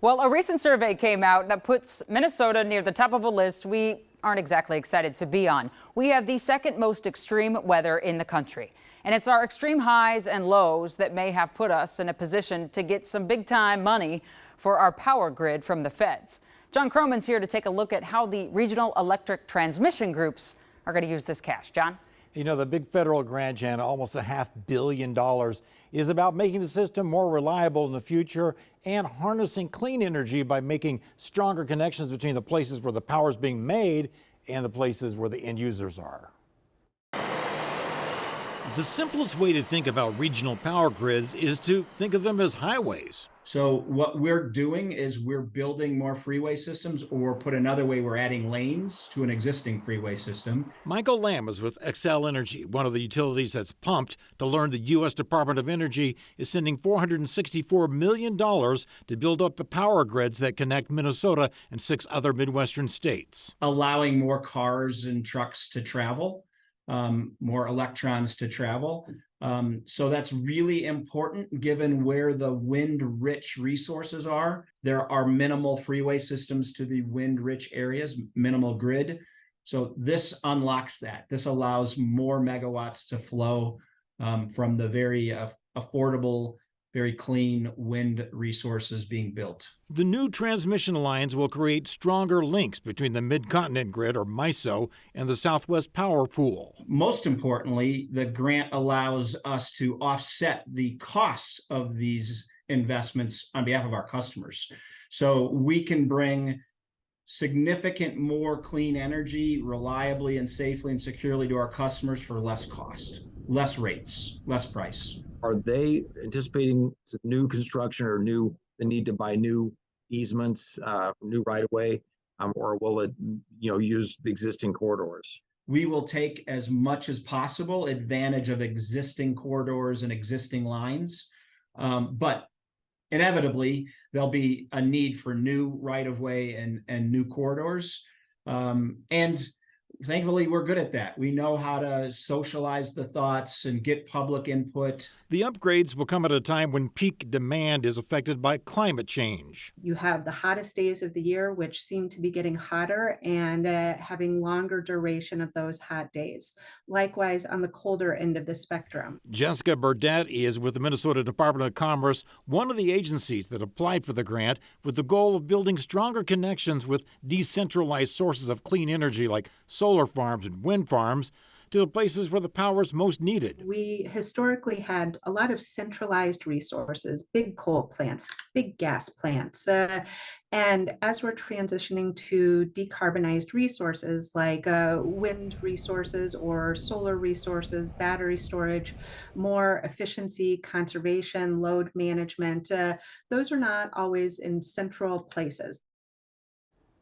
Well, a recent survey came out that puts Minnesota near the top of a list we aren't exactly excited to be on. We have the second most extreme weather in the country. And it's our extreme highs and lows that may have put us in a position to get some big time money for our power grid from the feds. John Croman's here to take a look at how the regional electric transmission groups are going to use this cash. John? You know, the big federal grant, Jan, almost $500 million, is about making the system more reliable in the future and harnessing clean energy by making stronger connections between the places where the power is being made and the places where the end users are. The simplest way to think about regional power grids is to think of them as highways. So what we're doing is we're building more freeway systems, or put another way, we're adding lanes to an existing freeway system. Michael Lamb is with Xcel Energy, one of the utilities that's pumped to learn the U.S. Department of Energy is sending $464 million to build up the power grids that connect Minnesota and 6 other Midwestern states. Allowing more cars and trucks to travel, more electrons to travel. So that's really important given where the wind-rich resources are. There are minimal freeway systems to the wind-rich areas, minimal grid. So this unlocks that. This allows more megawatts to flow from the very affordable, very clean wind resources being built. The new transmission lines will create stronger links between the Mid-Continent Grid, or MISO, and the Southwest Power Pool. Most importantly, the grant allows us to offset the costs of these investments on behalf of our customers. So we can bring significant more clean energy reliably and safely and securely to our customers for less cost, less rates, less price. Are they anticipating new construction or the need to buy new easements, new right-of-way, or will it, use the existing corridors? We will take as much as possible advantage of existing corridors and existing lines, but inevitably there'll be a need for new right-of-way and new corridors, and thankfully, we're good at that. We know how to socialize the thoughts and get public input. The upgrades will come at a time when peak demand is affected by climate change. You have the hottest days of the year, which seem to be getting hotter and having longer duration of those hot days. Likewise, on the colder end of the spectrum. Jessica Burdett is with the Minnesota Department of Commerce, one of the agencies that applied for the grant with the goal of building stronger connections with decentralized sources of clean energy like solar farms and wind farms to the places where the power is most needed. We historically had a lot of centralized resources, big coal plants, big gas plants. And as we're transitioning to decarbonized resources like wind resources or solar resources, battery storage, more efficiency, conservation, load management, those are not always in central places.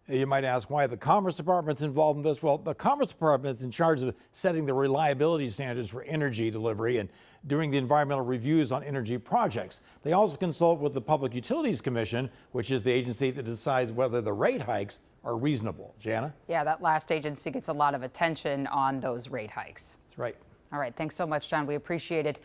You might ask why the Commerce Department's involved in this. Well, the Commerce Department is in charge of setting the reliability standards for energy delivery and doing the environmental reviews on energy projects. They also consult with the Public Utilities Commission, which is the agency that decides whether the rate hikes are reasonable. Jana? Yeah, that last agency gets a lot of attention on those rate hikes. That's right. All right. Thanks so much, John. We appreciate it.